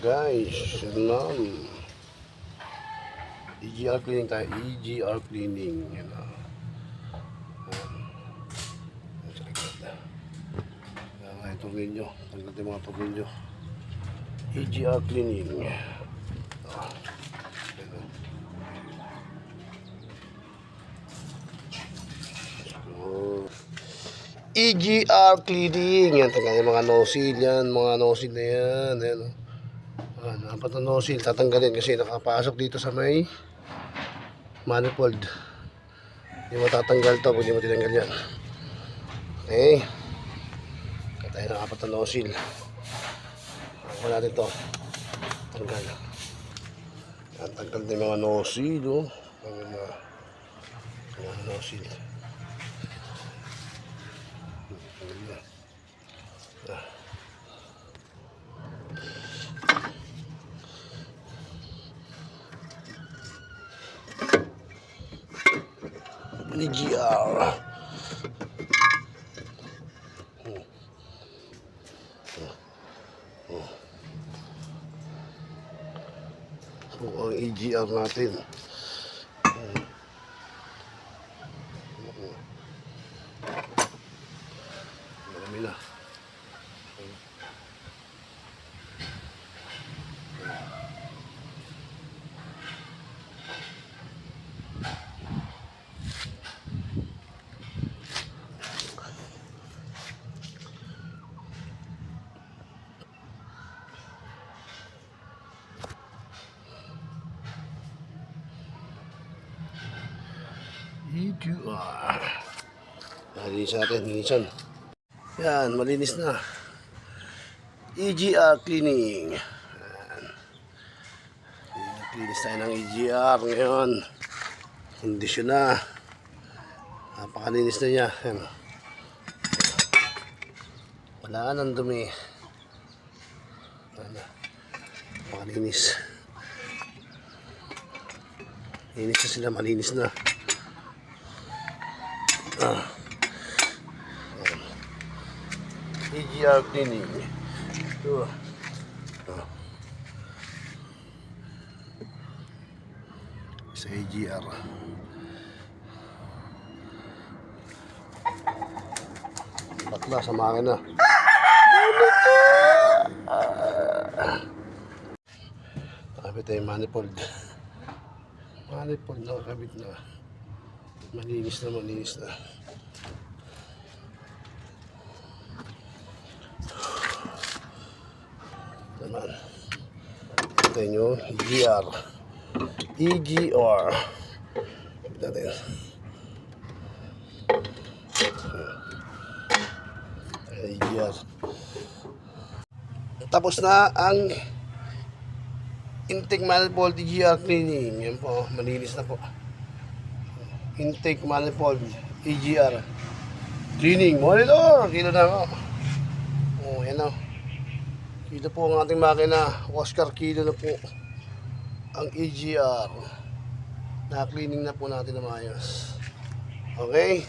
guys, yun lang. EGR cleaning tayo, EGR cleaning. Yan na. Yan, tornilyo. Tanggal yung mga tornilyo. EGR cleaning. EGR cleaning. Yan, tanggal yung mga nozzle yan. Mga nozzle na yan. Ayan, apat na nozzle. Tatanggalin kasi nakapasok dito sa may manifold. Hindi mo tatanggal to kung hindi mo tinanggal yan. Okay. Katayin ng apat na nozzle. Ako natin to. Tanggal. Yan, tanggal din mga nozzle. Oh. Mga nozzle. EGR. So, ang EGR natin. Marami na. EGR. Nalinis natin, linisan. Yan, malinis na. EGR cleaning. Yan. Linis tayo ng EGR ngayon. Kondisyon na. Napakalinis na niya. Yan. Wala nang dumi. Napakalinis. Linis na sila, malinis na. EGR cleaning. Sa EGR. Bakla sa makina. Nakabit tayo manifold. Manifold na nakabit na. Malinis na, malinis na. Naman. Ito nyo, EGR. EGR. Ito natin. EGR. Tapos na ang intake manifold EGR cleaning. Yan po, malinis na po. Intake manifold EGR cleaning. Monitor! Kilo na ako. Oh, yan o. Kilo po ang ating makina. Oscar kilo na po ang EGR. Na-cleaning na po natin na maayos. Okay?